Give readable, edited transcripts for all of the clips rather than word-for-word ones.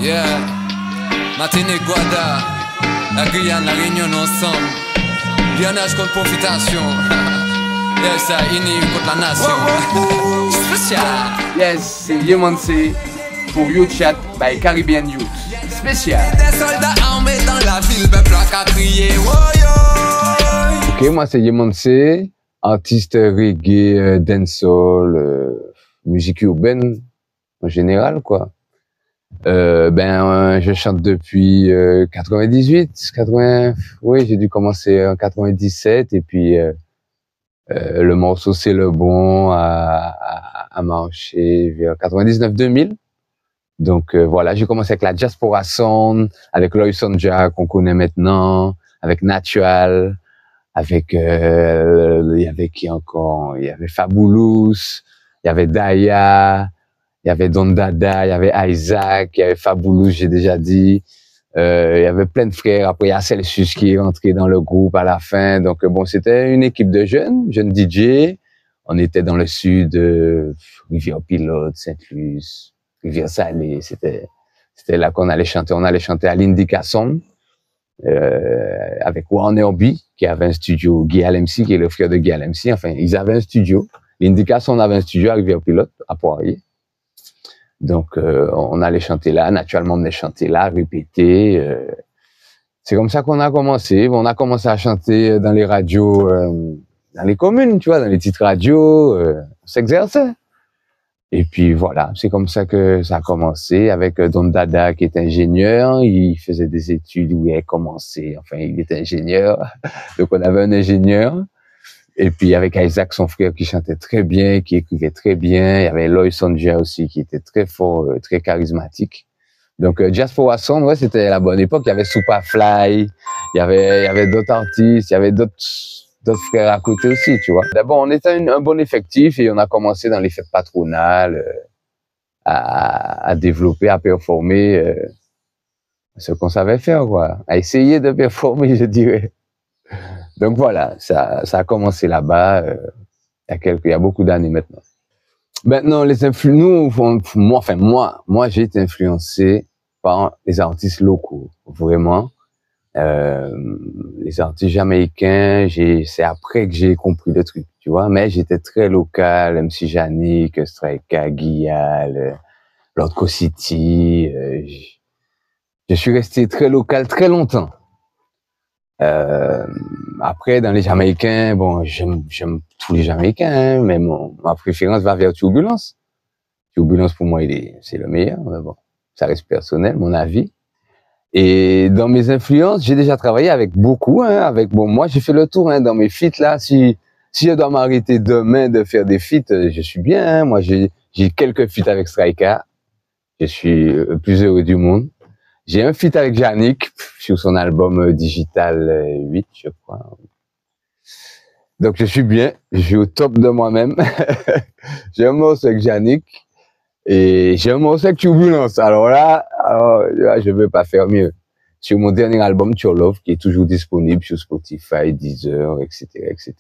Yeah, Martinique, Guada, la Guyane, la Réunion ensemble. Lionnage contre profitation. Yes, ça, ini contre la nation. Spécial. Yes, c'est Yemonse pour Youth Chat by Caribbean Youth. Spécial. Des soldats armés dans la ville, peuple à crier. Ok, moi c'est Yemonse, artiste reggae, dancehall, musique urbaine en général, quoi. Je chante depuis 98, oui, j'ai dû commencer en 97 et puis le morceau C'est le bon a marché vers 99-2000. Donc voilà, j'ai commencé avec la Diaspora Sound, avec Loy Sonja qu'on connaît maintenant, avec Natural, avec il y avait qui encore, il y avait Fabulous, il y avait Daya, il y avait Don Dada, il y avait Isaac, il y avait Fabulous, j'ai déjà dit. Il y avait plein de frères. Après, il y a Celsius qui est rentré dans le groupe à la fin. Donc, bon, c'était une équipe de jeunes DJ. On était dans le sud, Rivière-Pilote, Sainte-Luce, Rivière-Salée. C'était là qu'on allait chanter. On allait chanter à l'Indica Sound, avec Warner B, qui avait un studio, Guy Alemsi, qui est le frère de Guy Alemsi. Enfin, ils avaient un studio. L'Indica Sound avait un studio à Rivière-Pilote, à Poirier. Donc, on allait chanter là, naturellement, on allait chanter là, répéter. C'est comme ça qu'on a commencé. On a commencé à chanter dans les radios, dans les communes, tu vois, dans les petites radios. On s'exerçait. Et puis voilà, c'est comme ça que ça a commencé avec Don Dada qui est ingénieur. Il faisait des études où il a commencé. Enfin, il était ingénieur. Donc, on avait un ingénieur. Et puis avec Isaac, son frère, qui chantait très bien, qui écrivait très bien. Il y avait Loy Sonja aussi, qui était très fort, très charismatique. Donc Diaspora Sound, ouais, c'était la bonne époque. Il y avait Superfly, il y avait d'autres artistes, il y avait d'autres frères à côté aussi, tu vois. D'abord, on était un bon effectif et on a commencé dans les fêtes patronales à développer, à performer ce qu'on savait faire, quoi. À essayer de performer, je dirais. Donc voilà, ça a commencé là-bas, il y a beaucoup d'années maintenant. Maintenant, moi, j'ai été influencé par les artistes locaux, vraiment. Les artistes jamaïcains, c'est après que j'ai compris le truc, tu vois. Mais j'étais très local, MC Janik, Strika, Guial, Lord City. Je suis resté très local très longtemps. Après, dans les Jamaïcains, bon, j'aime tous les Jamaïcains, hein, mais ma préférence va vers Turbulence. Turbulence, pour moi, c'est le meilleur, mais bon, ça reste personnel, mon avis. Et dans mes influences, j'ai déjà travaillé avec beaucoup, hein, moi, j'ai fait le tour, hein, dans mes feats, là. Si je dois m'arrêter demain de faire des feats, je suis bien, hein. Moi, j'ai quelques feats avec Strika. Je suis le plus heureux du monde. J'ai un feat avec Yannick sur son album Digital 8, je crois. Donc, je suis bien. Je suis au top de moi-même. J'ai un morceau avec Yannick et j'ai un morceau avec Turbulence. Alors là, je ne vais pas faire mieux. Sur mon dernier album, Your Love, qui est toujours disponible sur Spotify, Deezer, etc., etc.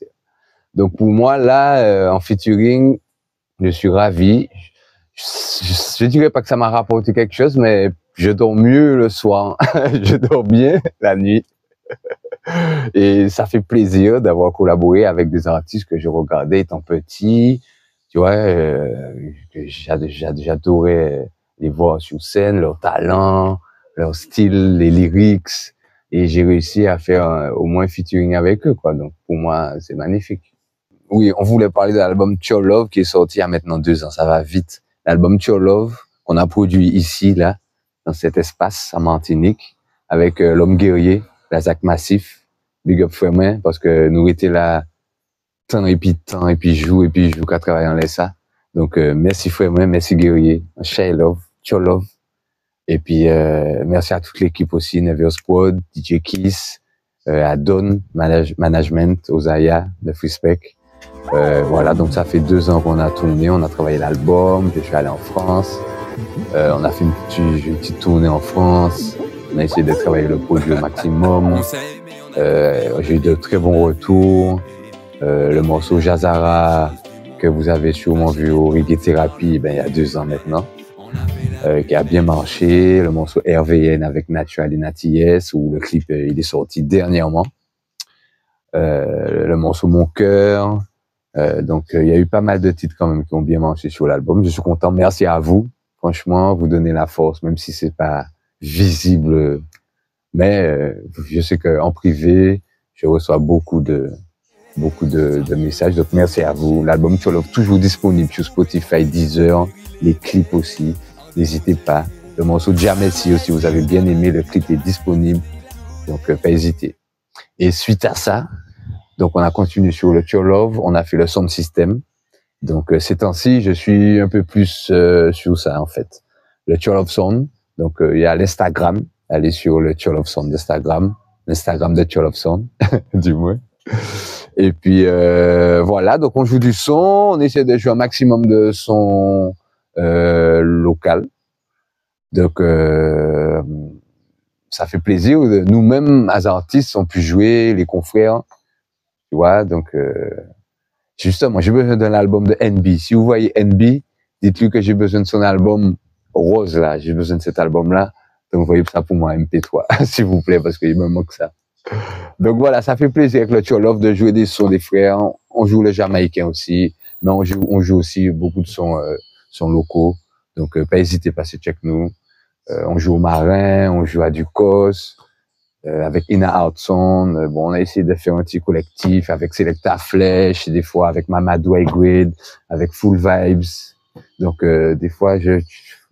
Donc, pour moi, là, en featuring, je suis ravi. Je dirais pas que ça m'a rapporté quelque chose, mais je dors mieux le soir, je dors bien la nuit. Et ça fait plaisir d'avoir collaboré avec des artistes que je regardais étant petit. Tu vois, j'adorais les voir sur scène, leur talent, leur style, les lyrics. Et j'ai réussi à faire au moins featuring avec eux, quoi. Donc, pour moi, c'est magnifique. Oui, on voulait parler de l'album Your Love qui est sorti il y a maintenant 2 ans. Ça va vite. L'album Your Love qu'on a produit ici, là, dans cet espace à Martinique, avec l'homme guerrier, la Zach Massif, Big Up Fremen, parce que nous étions là temps et puis jour qu'à travailler en ça. Donc merci Fremen, merci guerrier, Share Love, Your Love. Et puis merci à toute l'équipe aussi, Nevers Prod, DJ Kiss, à Don Management, Ozaya, de Freespec. Voilà, donc ça fait 2 ans qu'on a tourné, on a travaillé l'album, je suis allé en France. On a fait une petite tournée en France. On a essayé de travailler le produit au maximum. J'ai eu de très bons retours. Le morceau Jazara que vous avez sûrement vu au Reggae Therapy, il y a 2 ans maintenant. qui a bien marché, le morceau RVN avec Natural et Natty S, où le clip il est sorti dernièrement, le morceau Mon Cœur. Donc il y a eu pas mal de titres quand même qui ont bien marché sur l'album. Je suis content, merci à vous. Franchement, vous donnez la force, même si c'est pas visible. Mais je sais qu'en privé, je reçois beaucoup de messages. Donc merci à vous. L'album Too Love toujours disponible sur Spotify, Deezer, les clips aussi. N'hésitez pas. Le morceau Jamais Si aussi, vous avez bien aimé, le clip est disponible. Donc pas hésiter. Et suite à ça, donc on a continué sur le Too Love, on a fait le sound system. Donc ces temps-ci, je suis un peu plus sur ça en fait. Le Too Love Sound. Donc il y a l'Instagram. Allez sur le Too Love Sound d'Instagram, l'Instagram de Too Love Sound, du moins. Et puis voilà, donc on joue du son, on essaie de jouer un maximum de son local. Donc ça fait plaisir. Nous-mêmes, as artistes, on peut jouer les confrères, tu vois. Donc justement, j'ai besoin d'un album de NB. Si vous voyez NB, dites-lui que j'ai besoin de son album rose là. J'ai besoin de cet album-là. Donc, vous voyez ça pour moi, MP3, s'il vous plaît, parce qu'il me manque ça. Donc, voilà, ça fait plaisir avec le Too Love de jouer des sons des frères. On joue le jamaïcain aussi, mais on joue aussi beaucoup de sons locaux. Donc, pas hésiter, passez check nous. On joue au Marin, on joue à Ducos, avec Ina Outson. Bon, on a essayé de faire un petit collectif avec Selecta Flèche, des fois avec Mamadou High avec Full Vibes. Donc, des fois,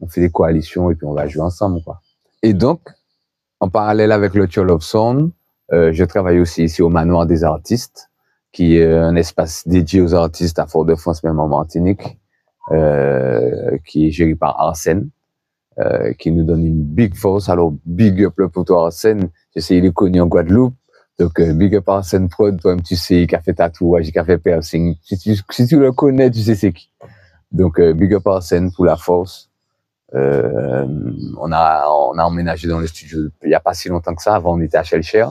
on fait des coalitions et puis on va jouer ensemble, quoi. Et donc, en parallèle avec le Too Love Sound, je travaille aussi ici au Manoir des Artistes, qui est un espace dédié aux artistes à Fort-de-France, même en Martinique, qui est géré par Arsène, qui nous donne une big force. Alors, big up le poteau Arsène. Je sais, il est connu en Guadeloupe. Donc, big up Arsène Prod, toi-même, tu sais, qui a fait tatouage, qui a fait piercing. Si tu le connais, tu sais c'est qui. Donc, big up Arsène pour la force. On a emménagé dans le studio il y a pas si longtemps que ça. Avant, on était à Shelcher.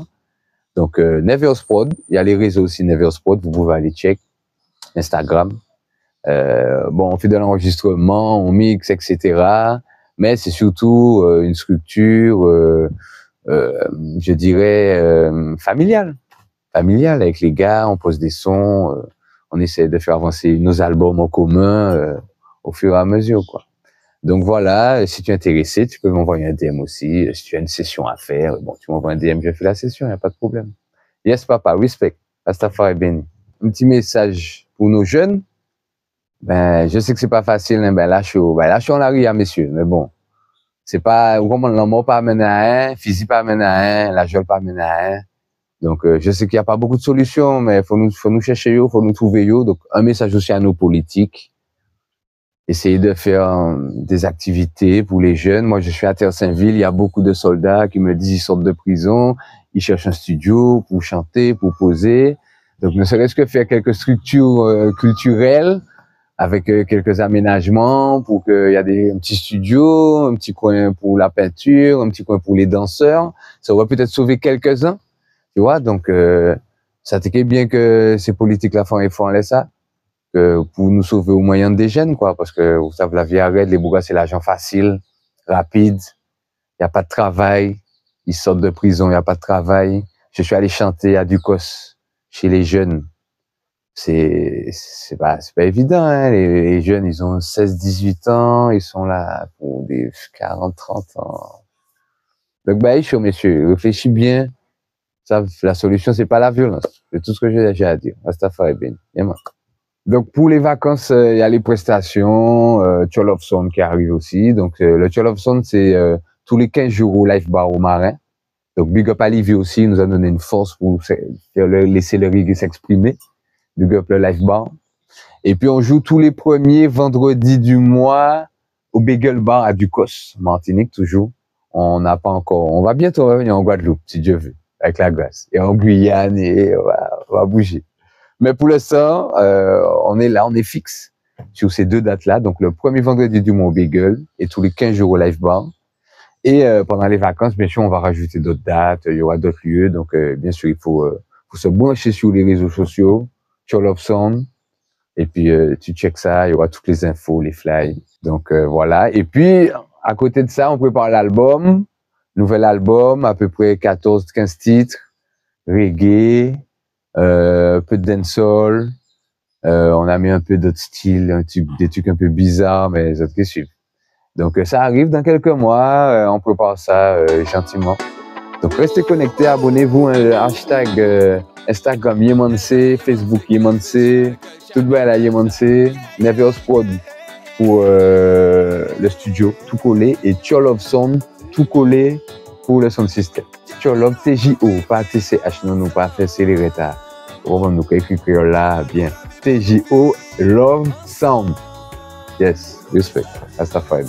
Donc, Nevers Prod. Il y a les réseaux aussi Nevers Prod. Vous pouvez aller check. Instagram. Bon, on fait de l'enregistrement, on mixe, etc. Mais c'est surtout une structure, je dirais, familiale. Familiale avec les gars. On pose des sons. On essaie de faire avancer nos albums en commun au fur et à mesure, quoi. Donc voilà, si tu es intéressé, tu peux m'envoyer un DM aussi. Si tu as une session à faire, bon, tu m'envoies un DM, je fais la session, il n'y a pas de problème. Yes, papa, respect. Rastafari béni. Un petit message pour nos jeunes. Ben, je sais que c'est pas facile, hein, ben, lâche en arrière, messieurs. Mais bon, c'est pas, comment l'amour pas amené à un, physique pas amené à un, la joie pas amené à un. Donc, je sais qu'il n'y a pas beaucoup de solutions, mais faut nous chercher, faut nous trouver. Donc, un message aussi à nos politiques. Essayer de faire des activités pour les jeunes. Moi, je suis à Terre-Saint-Ville, il y a beaucoup de soldats qui me disent ils sortent de prison, ils cherchent un studio pour chanter, pour poser. Donc, ne serait-ce que faire quelques structures culturelles avec quelques aménagements pour qu'il y a un petit studio, un petit coin pour la peinture, un petit coin pour les danseurs. Ça aurait peut-être sauvé quelques-uns, tu vois. Donc, ça t'est bien que ces politiques-là font ça. Pour nous sauver au moyen des jeunes, quoi, parce que vous savez, la vie arrête, les bourgas, c'est l'argent facile, rapide, il n'y a pas de travail, ils sortent de prison, il n'y a pas de travail. Je suis allé chanter à Ducos, chez les jeunes. C'est pas évident, hein, les jeunes, ils ont 16-18 ans, ils sont là pour des 40-30 ans. Donc, bah, chaud, messieurs, réfléchis bien. Ça, la solution, c'est pas la violence. C'est tout ce que j'ai à dire. Rastafari béni. Donc, pour les vacances, il y a les prestations, Too Love Sound qui arrive aussi. Donc, le Too Love Sound, c'est tous les 15 jours au Life Bar au Marin. Donc, big up à Livy aussi, il nous a donné une force pour laisser le reggae s'exprimer. Big up le Life Bar. Et puis, on joue tous les premiers vendredis du mois au Bagel Bar à Ducos, Martinique, toujours. On n'a pas encore, on va bientôt revenir en Guadeloupe, si Dieu veut, avec la grâce. Et en Guyane, et on va bouger. Mais pour l'instant, on est là, on est fixe sur ces deux dates-là. Donc, le premier vendredi du mois au Bagel et tous les 15 jours au Live Bar. Et pendant les vacances, bien sûr, on va rajouter d'autres dates. Il y aura d'autres lieux. Donc, bien sûr, il faut se brancher sur les réseaux sociaux, Too Love Sound. Et puis, tu check ça. Il y aura toutes les infos, les flyers. Donc, voilà. Et puis, À côté de ça, on prépare l'album, nouvel album, à peu près 14-15 titres, reggae, peu de dancehall, on a mis un peu d'autres styles, des trucs un peu bizarres, mais les autres qui suivent. Donc ça arrive dans quelques mois, on prépare ça gentiment. Donc restez connectés, abonnez-vous, hashtag Instagram Yemanse, Facebook Yemanse, tout le monde à Yemanse, Nervous Prod pour le studio, tout collé, et Tcholov Sound, tout collé pour le sound system. Tcholov TJO, pas TCH, non, nous pas faire les retards. On va nous écrire là bien. TJO Love Sound. Yes, respect. That's the fight.